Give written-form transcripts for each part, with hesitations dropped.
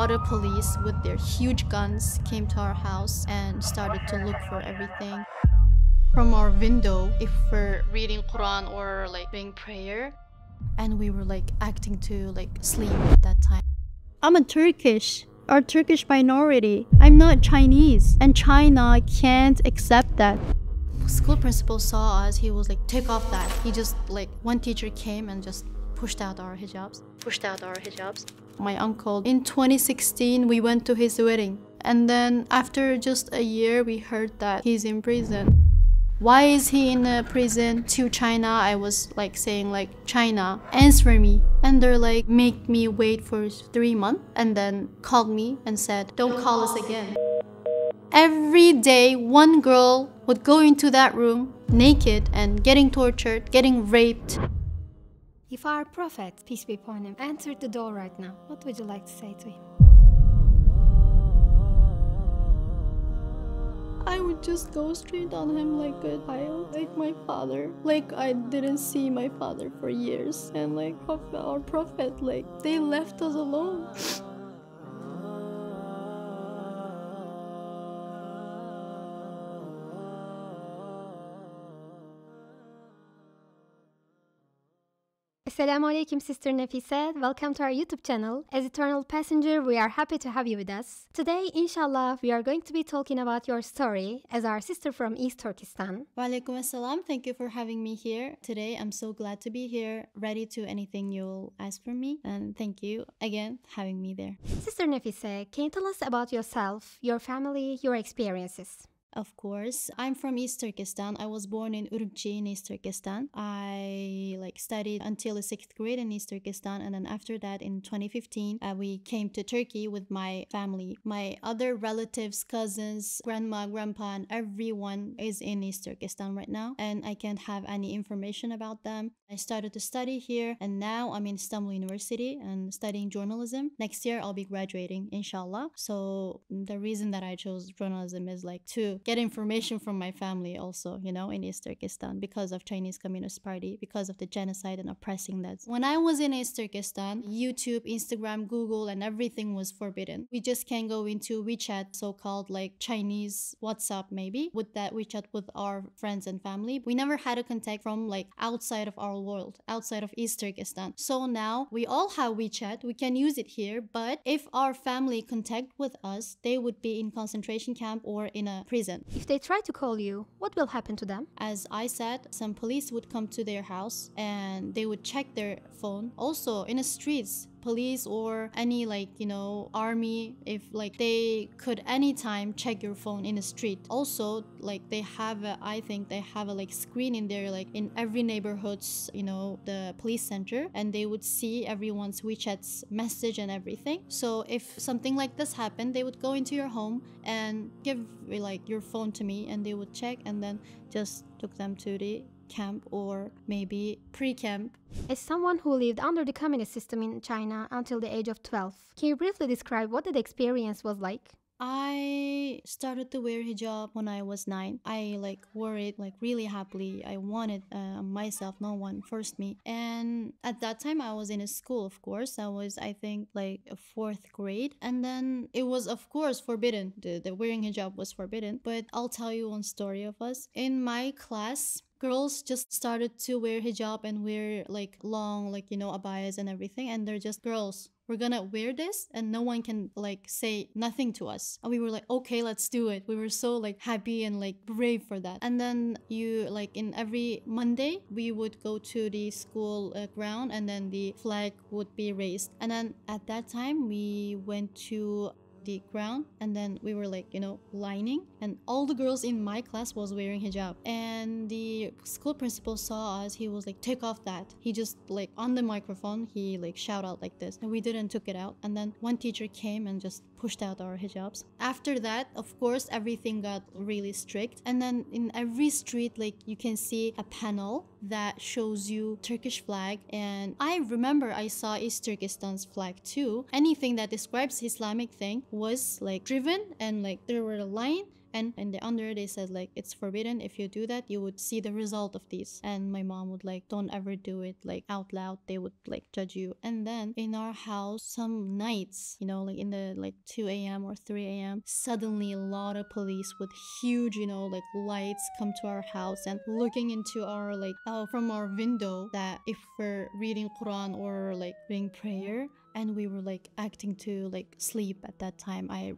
lot of police with their huge guns came to our house and started to look for everything. From our window, if we're reading Quran or like doing prayer, and we were like acting to like sleep at that time. I'm a Turkish or Turkish minority. I'm not Chinese, and China can't accept that. School principal saw us, he was like, take off that. He just like, one teacher came and just pushed out our hijabs. My uncle, in 2016, we went to his wedding. And then after just a year, we heard that he's in prison. Why is he in a prison? To China, I was like saying like, China, answer me. And they're like, make me wait for 3 months. And then called me and said, don't call us again. Every day, one girl would go into that room naked and getting tortured, getting raped. If our Prophet, peace be upon him, entered the door right now, what would you like to say to him? I would just go straight on him like a child, like my father. Like I didn't see my father for years, and like our prophet, like they left us alone. Asalamu alaikum, Sister Nafisa. Welcome to our YouTube channel. As Eternal Passenger, we are happy to have you with us. Today, inshallah, we are going to be talking about your story as our sister from East Turkestan. Wa alaikum assalam. Thank you for having me here. Today, I'm so glad to be here, ready to anything you'll ask from me. And thank you again for having me there. Sister Nafisa, can you tell us about yourself, your family, your experiences? Of course, I'm from East Turkestan. I was born in Urumqi in East Turkestan. I studied until the 6th grade in East Turkestan, and then after that in 2015 we came to Turkey with my family. My other relatives, cousins, grandma, grandpa, and everyone is in East Turkestan right now, and I can't have any information about them. I started to study here, and now I'm in Istanbul University and studying journalism. Next year I'll be graduating, inshallah. So the reason that I chose journalism is like to get information from my family also, you know, in East Turkestan because of Chinese Communist Party, because of the genocide and oppressing that. When I was in East Turkestan, YouTube, Instagram, Google, and everything was forbidden. We just can't go into WeChat, so-called like Chinese WhatsApp maybe, with that WeChat with our friends and family. We never had a contact from like outside of our world, outside of East Turkestan. So now we all have WeChat, we can use it here, but if our family contact with us, they would be in concentration camp or in a prison. If they try to call you, what will happen to them? As I said, some police would come to their house and they would check their phone. Also in the streets, police or any like, you know, army, if like they could anytime check your phone in the street. Also like they have a, I think they have a like screen in there, like in every neighborhood's, you know, the police center, and they would see everyone's WeChat's message and everything. So if something like this happened, they would go into your home and give like your phone to me, and they would check and then just took them to the camp or maybe pre-camp. As someone who lived under the communist system in China until the age of 12, can you briefly describe what that experience was like? I started to wear hijab when I was 9. I like wore it like really happily. I wanted myself, no one forced me. And at that time I was in a school, of course. I was, I think, like a 4th grade. And then it was, of course, forbidden. The wearing hijab was forbidden. But I'll tell you one story of us. In my class, girls just started to wear hijab and wear like long, like, you know, abayas and everything. And they're just girls. We're gonna wear this and no one can like say nothing to us. And we were like, okay, let's do it. We were so like happy and like brave for that. And then you like in every Monday we would go to the school ground, and then the flag would be raised. And then at that time we went to the ground, and then we were like, you know, lining, and all the girls in my class was wearing hijab. And the school principal saw us, he was like, take off that. He just like on the microphone he like shout out like this, and we didn't took it out. And then one teacher came and just pushed out our hijabs. After that, of course, everything got really strict. And then in every street, like you can see a panel that shows you Turkish flag. And I remember I saw East Turkestan's flag too. Anything that describes Islamic thing was like driven, and like there were a line and in the under they said like it's forbidden. If you do that, you would see the result of these. And my mom would like, don't ever do it like out loud, they would like judge you. And then in our house, some nights, you know, like in the like 2 a.m. or 3 a.m., suddenly a lot of police with huge, you know, like lights come to our house and looking into our like from our window, that if we're reading Quran or like reading prayer. And we were like acting to like sleep at that time. I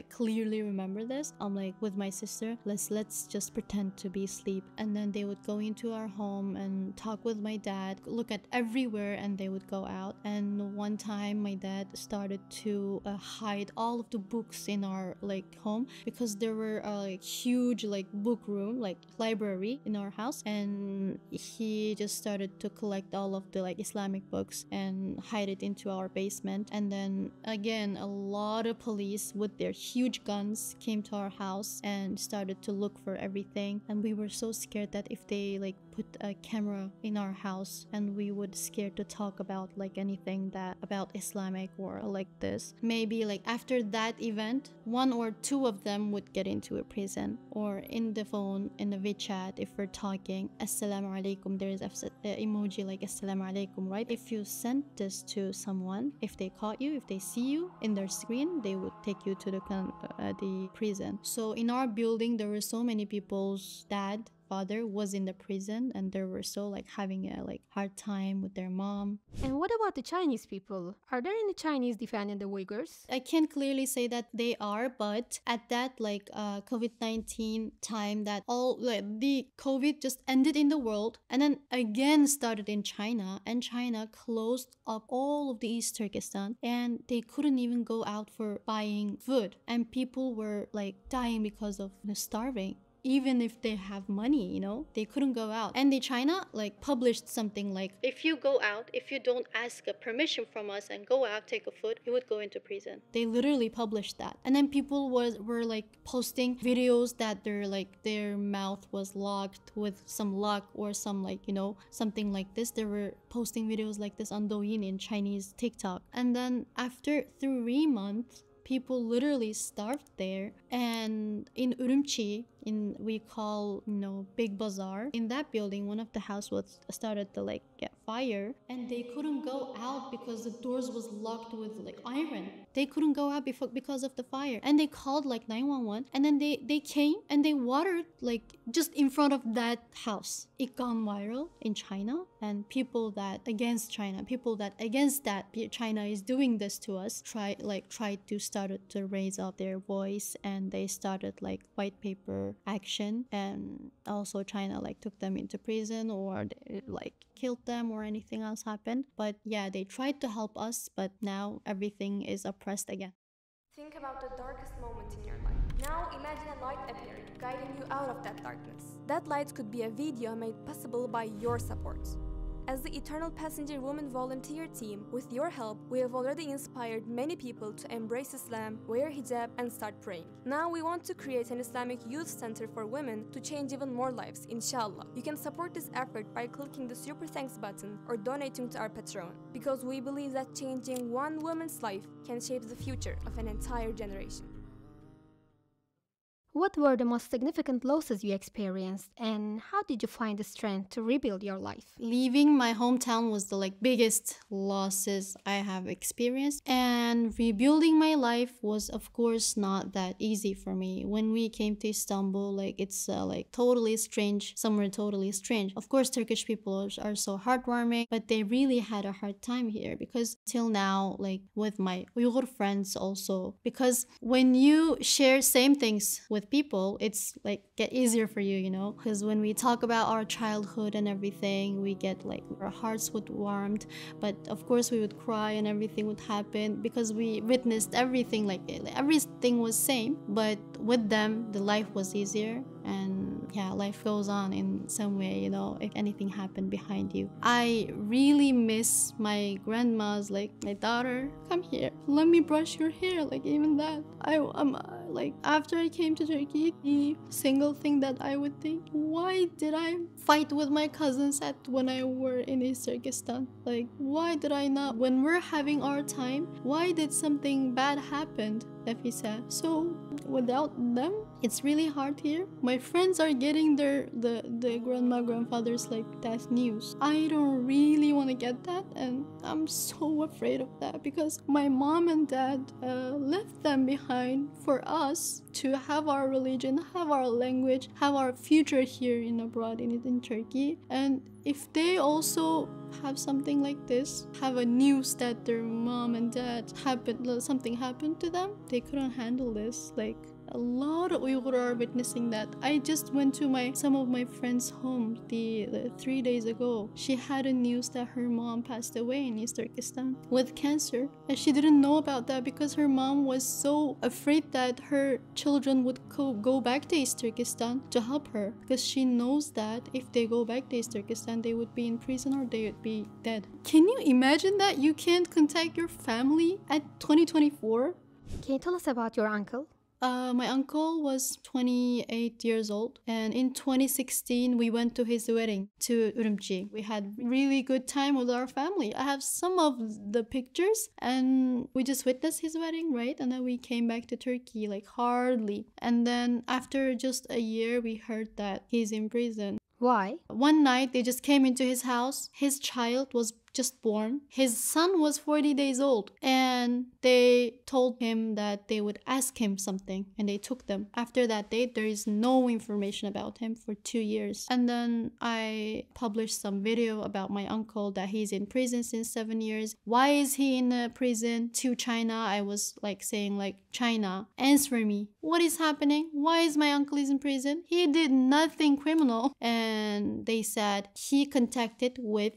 clearly remember this. I'm like with my sister, let's just pretend to be asleep. And then they would go into our home and talk with my dad, look at everywhere, and they would go out. And one time my dad started to hide all of the books in our like home, because there were like huge like book room, like library in our house, and he just started to collect all of the like Islamic books and hide it into our basement. And then again, a lot of police with their huge guns came to our house and started to look for everything. And we were so scared that if they like put a camera in our house, and we would scared to talk about like anything that about Islamic or like this, maybe like after that event, one or two of them would get into a prison. Or in the phone, in the WeChat, if we're talking Asalamu alaikum, there is a emoji like Asalamu alaikum, right? If you sent this to someone, if they caught you, if they see you in their screen, they would take you to the prison. So in our building, there were so many people's dad, father was in the prison, and they were so like having a like hard time with their mom. And what about the Chinese people? Are there any Chinese defending the Uyghurs? I can't clearly say that they are, but at that like COVID-19 time, that all like the COVID just ended in the world and then again started in China, and China closed up all of the East Turkestan, and they couldn't even go out for buying food, and people were like dying because of starving. Even if they have money, you know, they couldn't go out. And the China like published something like, if you go out, if you don't ask a permission from us and go out, take a food, you would go into prison. They literally published that. And then people were like posting videos that their mouth was locked with some lock or some like, you know, something like this. They were posting videos like this on Douyin in Chinese TikTok. And then after 3 months, people literally starved there. And in Urumqi, we call, you know, Big Bazaar, in that building, one of the house was started to like get fire, and they couldn't go out because the doors was locked with like iron. They couldn't go out because of the fire, and they called like 911, and then they came and they watered like just in front of that house. It gone viral in China, and people that against that China is doing this to us tried to started to raise up their voice, and they started like white paper action. And also China like took them into prison, or they, like killed them, or anything else happened. But yeah, they tried to help us, but now everything is oppressed again. Think about the darkest moment in your life. Now imagine a light appearing, guiding you out of that darkness. That light could be a video made possible by your support. As the Eternal Passenger Women Volunteer Team, with your help, we have already inspired many people to embrace Islam, wear hijab, and start praying. Now we want to create an Islamic youth center for women to change even more lives, inshallah. You can support this effort by clicking the Super Thanks button or donating to our Patreon, because we believe that changing one woman's life can shape the future of an entire generation. What were the most significant losses you experienced, and how did you find the strength to rebuild your life? Leaving my hometown was the like biggest losses I have experienced, and rebuilding my life was of course not that easy for me. When we came to Istanbul, like it's like totally strange, somewhere totally strange. Of course, Turkish people are so heartwarming, but they really had a hard time here, because till now, like with my Uyghur friends also, because when you share same things with people, it's like get easier for you, you know, because when we talk about our childhood and everything, we get like our hearts would warmed, but of course we would cry and everything would happen because we witnessed everything, like everything was same. But with them, the life was easier, and yeah, life goes on in some way, you know, if anything happened behind you. I really miss my grandma's like, my daughter, come here, let me brush your hair, like even that. like after I came to Turkey, the single thing that I would think, why did I fight with my cousins at when I were in East Turkestan? Like, why did I not, when we're having our time, why did something bad happen, Nafisa? So without them, it's really hard here. My friends are getting the grandfathers like death news. I don't really want to get that, and I'm so afraid of that because my mom and dad left them behind for us to have our religion, have our language, have our future here in abroad in Turkey. And if they also have something like this, have a news that their mom and dad something happened to them, they couldn't handle this. Like, a lot of Uyghur are witnessing that. I just went to some of my friends' home the 3 days ago. She had a news that her mom passed away in East Turkestan with cancer, and she didn't know about that because her mom was so afraid that her children would go back to East Turkestan to help her, because she knows that if they go back to East Turkestan, they would be in prison or they would be dead. Can you imagine that? You can't contact your family at 2024? Can you tell us about your uncle? My uncle was 28 years old, and in 2016 we went to his wedding to Urumqi. We had really good time with our family. I have some of the pictures, and we just witnessed his wedding, right? And then we came back to Turkey, like hardly. And then after just a year, we heard that he's in prison. Why? One night they just came into his house. His child was just born. His son was 40 days old, and they told him that they would ask him something, and they took them. After that date, there is no information about him for 2 years. And then I published some video about my uncle that he's in prison since 7 years. Why is he in prison? To China, I was like saying, like, China, answer me. What is happening? Why is my uncle in prison? He did nothing criminal. And they said he contacted with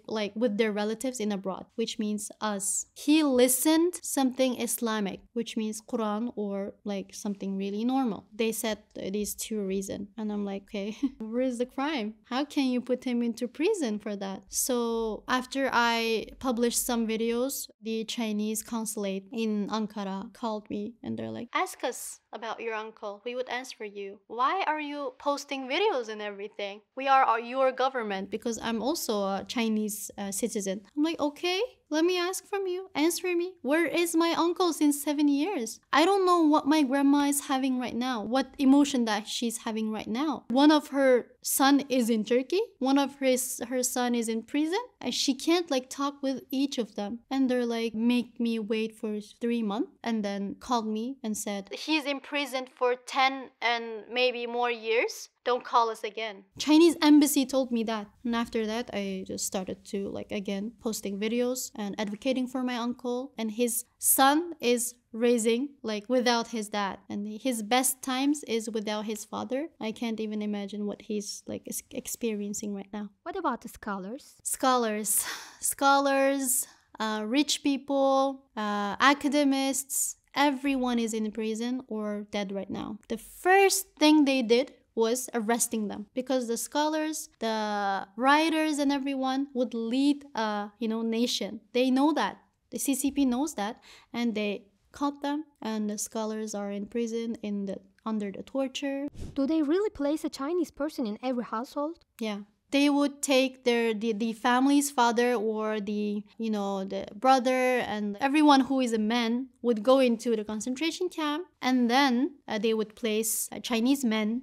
their relatives in abroad, which means us. He listened something Islamic, which means Quran or like something really normal. They said these two reasons, and I'm like, okay, where is the crime? How can you put him into prison for that? So after I published some videos, the Chinese consulate in Ankara called me, and they're like, ask us about your uncle. We would answer you. Why are you posting videos and everything? We are your government, because I'm also a Chinese citizen. I'm like, okay, let me ask from you. Answer me. Where is my uncle since 7 years? I don't know what my grandma is having right now, what emotion that she's having right now. One of her son is in Turkey. One of her son is in prison. And she can't like talk with each of them. And they're like, make me wait for 3 months, and then called me and said, he's in prison for 10 and maybe more years. Don't call us again. Chinese embassy told me that. And after that, I just started to like again posting videos and advocating for my uncle. And his son is raising like without his dad, and his best times is without his father. I can't even imagine what he's like experiencing right now. What about the scholars? Scholars, rich people, academics, everyone is in prison or dead right now. The first thing they did was arresting them, because the scholars, the writers, and everyone would lead a nation. They know that. The CCP knows that, and they caught them, and the scholars are in prison under the torture. Do they really place a Chinese person in every household? Yeah. They would take the family's father or the brother, and everyone who is a man would go into the concentration camp, and then they would place Chinese men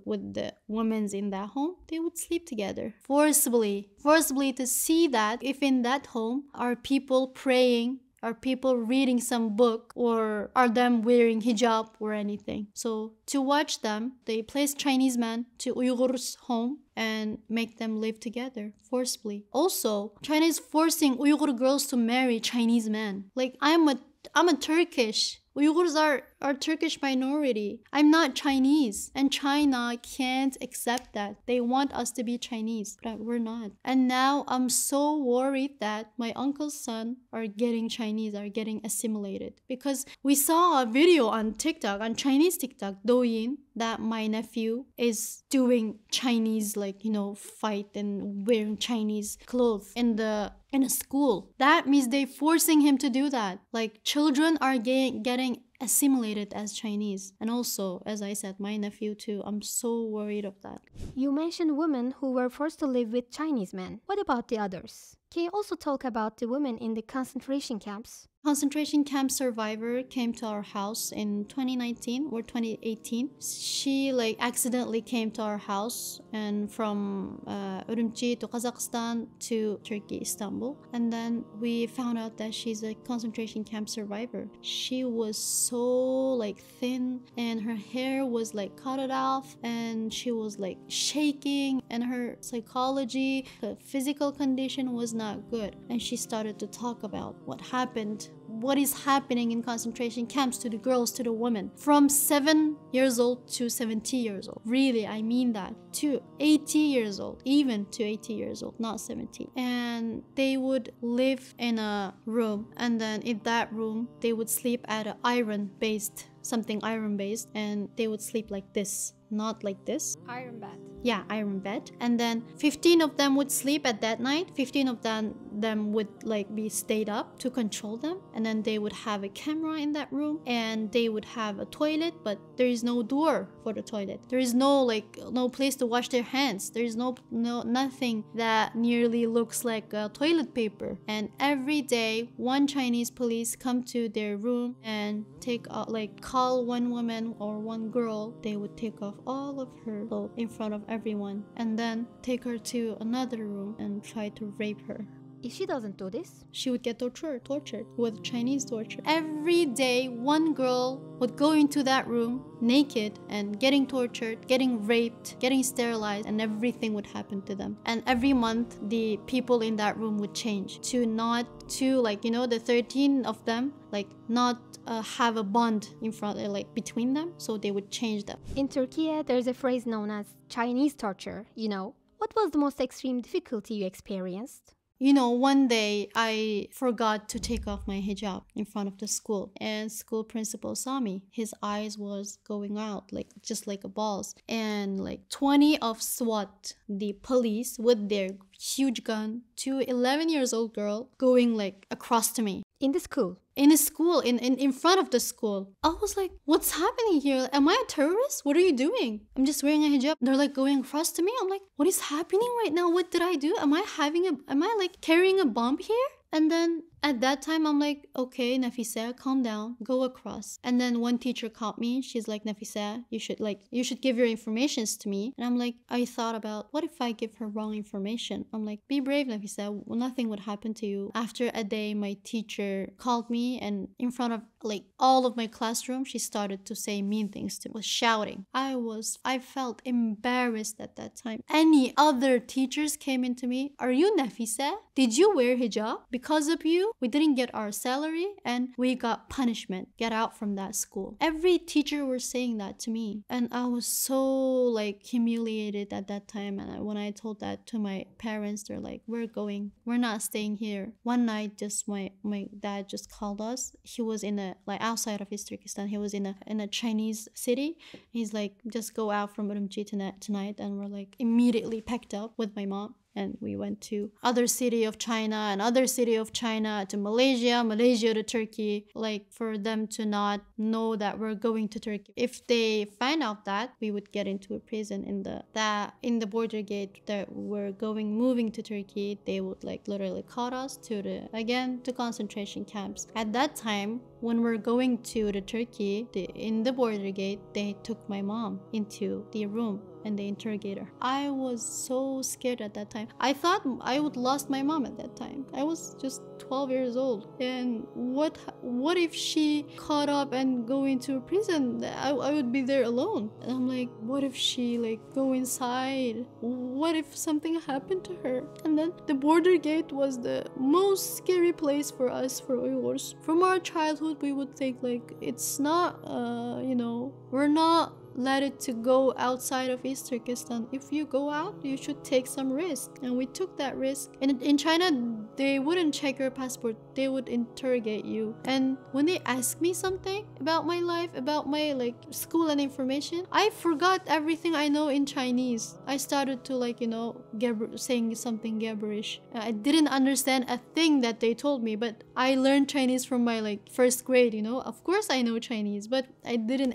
with the women in that home. They would sleep together forcibly to see that if in that home are people praying, are people reading some book, or are them wearing hijab or anything. So to watch them, they place Chinese men to Uyghurs' home and make them live together forcibly. Also, China is forcing Uyghur girls to marry Chinese men. Like, I'm a Turkish. Uyghurs are Turkish minority. I'm not Chinese, and China can't accept that. They want us to be Chinese, but we're not. And now I'm so worried that my uncle's son are getting Chinese, are getting assimilated, because we saw a video on TikTok, on Chinese TikTok, Douyin, that my nephew is doing Chinese fight and wearing Chinese clothes in a school. That means they forcing him to do that. Like, children are getting assimilated as Chinese. And also, as I said, my nephew too. I'm so worried of that. You mentioned women who were forced to live with Chinese men. What about the others? Can you also talk about the women in the concentration camps? Concentration camp survivor came to our house in 2019 or 2018. She like accidentally came to our house and from Urumqi to Kazakhstan to Turkey, Istanbul. And then we found out that she's a concentration camp survivor. She was so like thin and her hair was like cut it off and she was like shaking and her psychology, the physical condition was not good. And she started to talk about what happened, what is happening in concentration camps to the girls, to the women, from 7 years old to 70 years old. Really, I mean that. To 80 years old, even to 80 years old, not 70. And they would live in a room, and then in that room, they would sleep at an iron-based, and they would sleep like this, not like this. Iron bed. Yeah, iron bed. And then 15 of them would sleep at that night. 15 of them would like be stayed up to control them. And then they would have a camera in that room and they would have a toilet, but there is no door for the toilet. There is no place to wash their hands. There is nothing that nearly looks like toilet paper. And every day one Chinese police come to their room and take call one woman or one girl. They would take off all of her clothes in front of everyone and then take her to another room and try to rape her. If she doesn't do this, she would get tortured with Chinese torture. Every day, one girl would go into that room naked and getting tortured, getting raped, getting sterilized, and everything would happen to them. And every month, the people in that room would change to the 13 of them, not have a bond in front, between them, so they would change them. In Turkey, there's a phrase known as Chinese torture, What was the most extreme difficulty you experienced? One day I forgot to take off my hijab in front of the school, and school principal saw me. His eyes was going out just like a balls, and 20 of SWAT, the police with their huge gun, to 11 years old girl going across to me. In the school? In a school, in front of the school. I was like, what's happening here? Am I a terrorist? What are you doing? I'm just wearing a hijab. They're going across to me. I'm like, what is happening right now? What did I do? Am I carrying a bomb here? And then at that time, I'm like, okay, Nafisa, calm down, go across. And then one teacher caught me. She's like, Nafisa, you should give your informations to me. And I'm like, I thought about, what if I give her wrong information? I'm like, be brave, Nafisa, nothing would happen to you. After a day, my teacher called me and in front of all of my classroom, she started to say mean things to me, was shouting. I felt embarrassed at that time. Any other teachers came into me, are you Nafisa? Did you wear hijab? Because of you, we didn't get our salary and we got punishment. Get out from that school. Every teacher was saying that to me. And I was so humiliated at that time. And when I told that to my parents, they're like, we're going. We're not staying here. One night, just my dad just called us. He was in outside of East Turkestan. He was in a Chinese city. He's like, just go out from Urumqi tonight. And we're immediately packed up with my mom. And we went to other city of China and other city of China to Malaysia to Turkey, for them to not know that we're going to Turkey. If they find out that, we would get into a prison in the border gate that we're moving to Turkey. They would literally caught us to concentration camps. At that time, when we're going to the Turkey, in the border gate, they took my mom into the room and they interrogate her. I was so scared at that time. I thought I would lost my mom at that time. I was just 12 years old. And what if she caught up and go into a prison? I would be there alone. And I'm like, what if she go inside? What if something happened to her? And then the border gate was the most scary place for us, for Uyghurs. From our childhood, we would think it's not, we're not let it to go outside of East Turkestan. If you go out, you should take some risk. And we took that risk. And in China, they wouldn't check your passport. They would interrogate you. And when they ask me something, about my life, about my like school and information. I forgot everything I know in Chinese. I started to like, saying something gibberish. I didn't understand a thing that they told me, but I learned Chinese from my like first grade, Of course I know Chinese, but I didn't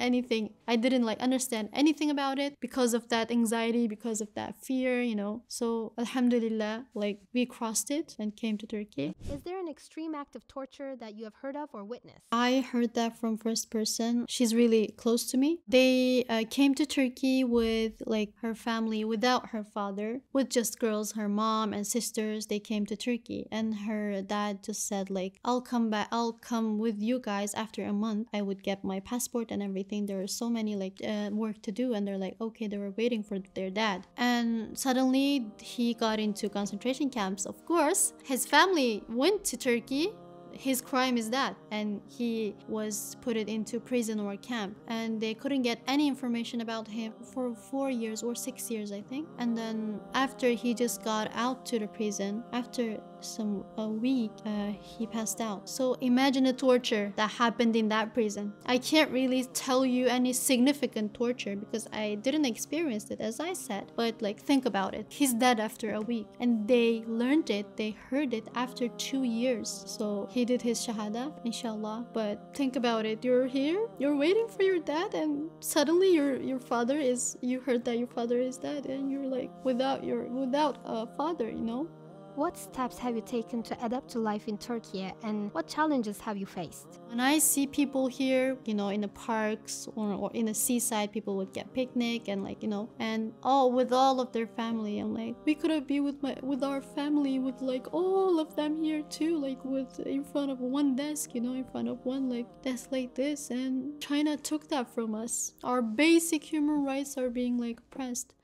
like understand anything about it because of that anxiety, because of that fear, So alhamdulillah, like we crossed it and came to Turkey. Is there an extreme act of torture that you have heard of or witnessed? I heard that from first person. She's really close to me. They came to Turkey with like her family without her father, with just girls, her mom and sisters. They came to Turkey, and her dad just said like, I'll come back, I'll come with you guys after a month. I would get my passport and everything. There are so many like work to do, and they're like, okay, they were waiting for their dad. And suddenly he got into concentration camps. Of course, his family went to Turkey. His crime is that, and he was put into prison or camp, and they couldn't get any information about him for 4 years or 6 years, I think. And then after he just got out to the prison, after a week, he passed out. So imagine the torture that happened in that prison. I can't really tell you any significant torture because I didn't experience it, as I said, but like think about it. He's dead after a week, and they learned it, they heard it after 2 years. So he did his shahada, inshallah. But think about it, you're here, you're waiting for your dad, and suddenly your father is, you heard that your father is dead, and you're like without a father, What steps have you taken to adapt to life in Turkey, and what challenges have you faced? When I see people here, in the parks or in the seaside, people would get picnic and like, and with all of their family, I'm like, we could be with our family, with like all of them here too, like with in front of one desk, in front of one like desk like this. And China took that from us. Our basic human rights are being like oppressed.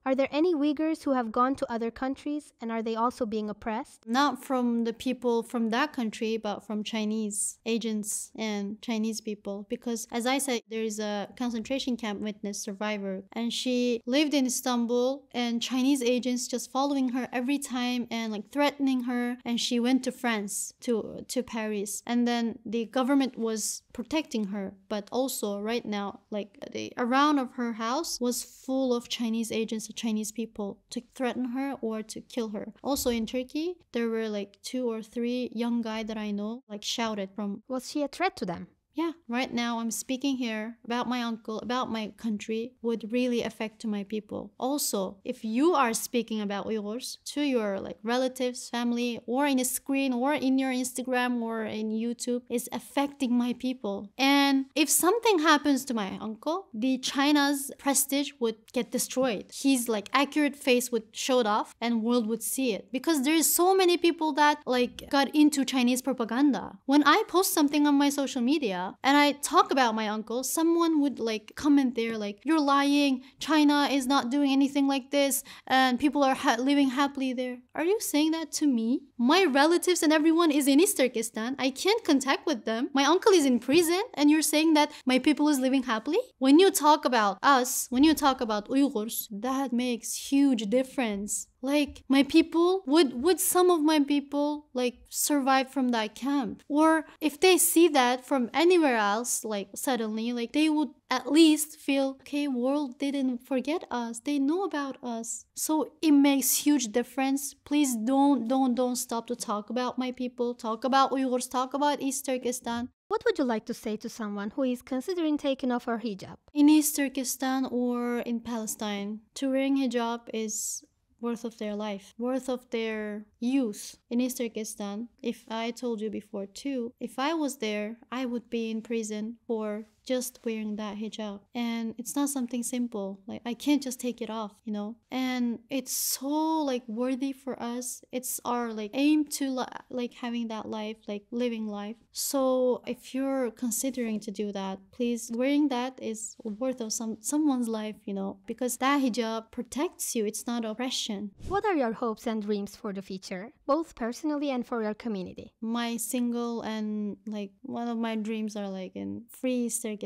Are there any Uyghurs who have gone to other countries, and are they also being oppressed? Not from the people from that country, but from Chinese agents and Chinese people. Because as I said, there is a concentration camp witness survivor, and she lived in Istanbul, and Chinese agents just following her every time and like threatening her. And she went to France, to Paris, and then the government was protecting her. But also right now, like around of her house was full of Chinese agents, Chinese people, to threaten her or to kill her. Also in Turkey, there were like 2 or 3 young guys that I know like shouted from. Was she a threat to them? Yeah, right now I'm speaking here about my uncle, about my country, would really affect to my people. Also, if you are speaking about Uyghurs to your like relatives, family, or in a screen or in your Instagram or in YouTube, it's affecting my people. And if something happens to my uncle, the China's prestige would get destroyed. His like accurate face would show off and world would see it. Because there is so many people that like got into Chinese propaganda. When I post something on my social media, and I talk about my uncle, someone would like comment there like, you're lying, China is not doing anything like this, and people are living happily there. Are you saying that to me? My relatives and everyone is in East Turkestan. I can't contact with them. My uncle is in prison, and you're saying that my people is living happily? When you talk about us, when you talk about Uyghurs, that makes huge difference. Like my people, would some of my people like survive from that camp? Or if they see that from anywhere else, like suddenly, like they would at least feel, okay, world didn't forget us, they know about us. So it makes huge difference. Please don't stop to talk about my people, talk about Uyghurs, talk about East Turkestan. What would you like to say to someone who is considering taking off her hijab? In East Turkestan or in Palestine, to wearing hijab is worth of their life, worth of their youth. In East Turkestan, if I told you before too, if I was there, I would be in prison for just wearing that hijab. And it's not something simple. Like I can't just take it off, And it's so like worthy for us. It's our like aim to like having that life, like living life. So if you're considering to do that, please, wearing that is worth of someone's life, because that hijab protects you. It's not oppression. What are your hopes and dreams for the future, both personally and for your community? My single and like one of my dreams are like in free East Turkestan,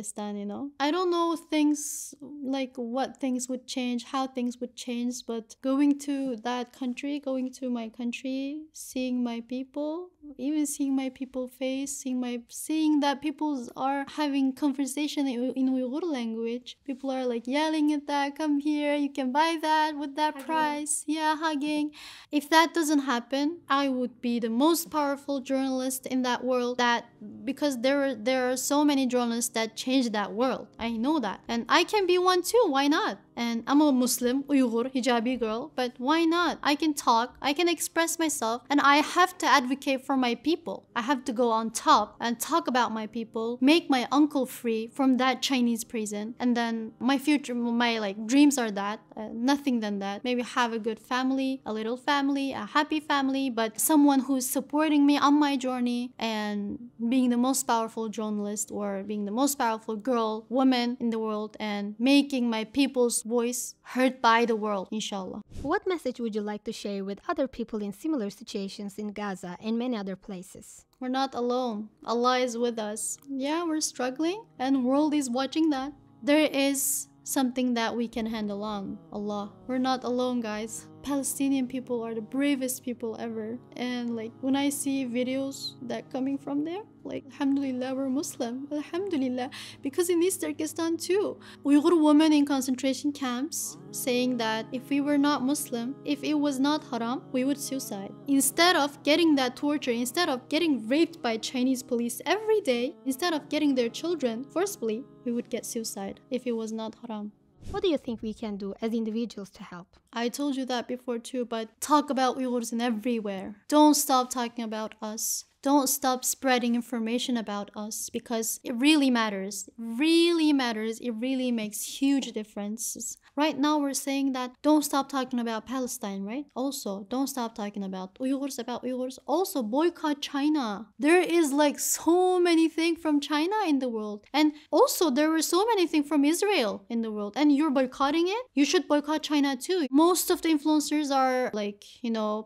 I don't know things like what things would change, how things would change, but going to that country, going to my country, seeing my people, even seeing my people face, seeing that people are having conversation in Uyghur language. People are like yelling at that, come here, you can buy that with that price. Yeah, hugging. If that doesn't happen, I would be the most powerful journalist in that world. That because there are so many journalists that change that world. I know that, and I can be one too. Why not? And I'm a Muslim, Uyghur, hijabi girl, but why not? I can talk, I can express myself, and I have to advocate for my people. I have to go on top and talk about my people, make my uncle free from that Chinese prison, and then my future, my like dreams are that, nothing than that. Maybe have a good family, a little family, a happy family, but someone who's supporting me on my journey, and being the most powerful journalist or being the most powerful girl, woman in the world, and making my people's voice heard by the world, inshallah. What message would you like to share with other people in similar situations in Gaza and many other places? We're not alone. Allah is with us. Yeah, we're struggling, and world is watching that. There is something that we can handle on, Allah. We're not alone, guys. Palestinian people are the bravest people ever, and like when I see videos that coming from there, like alhamdulillah, we're Muslim, alhamdulillah. Because in East Turkestan too, Uyghur women in concentration camps saying that if we were not Muslim, if it was not haram, we would suicide. Instead of getting that torture, instead of getting raped by Chinese police every day, instead of getting their children forcibly, we would get suicide if it was not haram. What do you think we can do as individuals to help? I told you that before too, but talk about Uyghurs in everywhere. Don't stop talking about us. Don't stop spreading information about us, because it really matters. It really matters. It really makes huge differences. Right now we're saying that don't stop talking about Palestine, right? Also, don't stop talking about Uyghurs. Also, boycott China. There is like so many things from China in the world. And also there were so many things from Israel in the world. And you're boycotting it? You should boycott China too. Most of the influencers are like,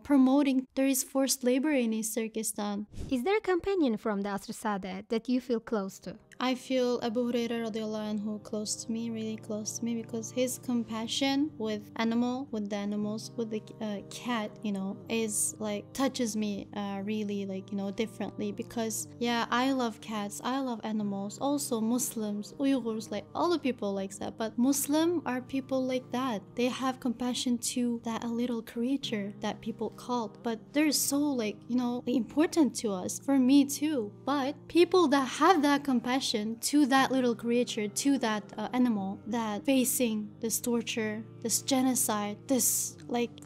promoting there is forced labor in East Turkestan. Is there a companion from the CIDE that you feel close to? I feel Abu Hurairah radiallahu anhu close to me, really close to me, because his compassion with the animals, with the cat, is like touches me really differently, because yeah, I love cats, I love animals, also Muslims, Uyghurs, like all the people like that, but Muslim are people like that. They have compassion to that little creature that people called, but they're so important to us, for me too. But people that have that compassion to that little creature, to that animal that facing this torture, this genocide, this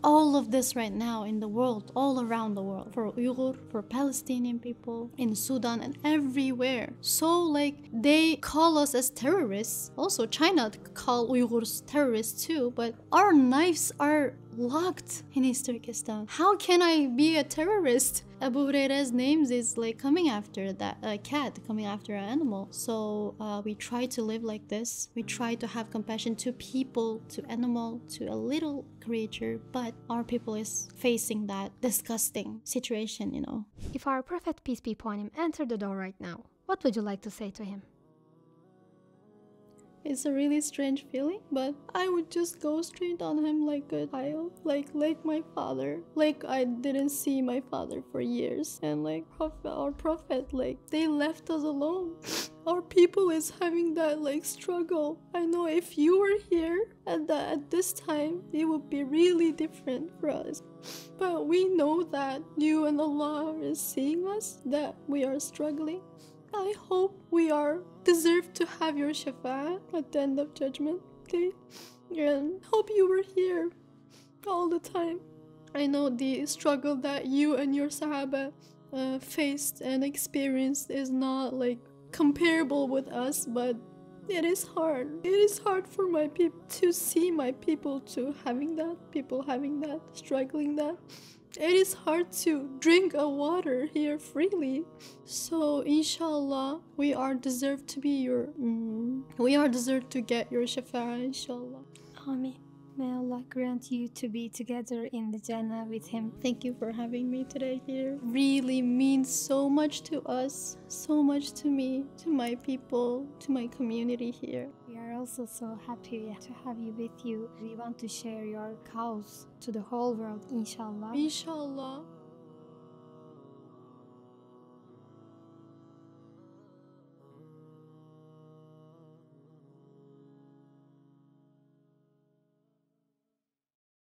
all of this right now in the world, all around the world, for Uyghur, for Palestinian people in Sudan and everywhere. So they call us as terrorists. Also China call Uyghurs terrorists too, but our knives are locked in East Turkestan. How can I be a terrorist? Abu Hurairah's names is coming after that cat, coming after an animal. So we try to live like this. We try to have compassion to people, to animal, to a little creature, but our people is facing that disgusting situation, If our Prophet, peace be upon him, entered the door right now, what would you like to say to him? It's a really strange feeling, but I would just go straight on him like a child, like my father. Like I didn't see my father for years, and our prophet, they left us alone. Our people is having that struggle. I know if you were here at this time, it would be really different for us. But we know that you and Allah is seeing us, that we are struggling. I hope we deserve to have your shafa'ah at the end of Judgment Day, and hope you were here all the time. I know the struggle that you and your Sahaba faced and experienced is not comparable with us, but it is hard. It is hard for my people to see my people having that, struggling that. It is hard to drink a water here freely. So inshallah, we are deserved to be we are deserved to get your shafa'ah, inshallah. Ameen. May Allah grant you to be together in the Jannah with him. Thank you for having me today here. Really means so much to us, so much to me, to my people, to my community here. We are also so happy to have you with you. We want to share your cause to the whole world, inshallah. Inshallah.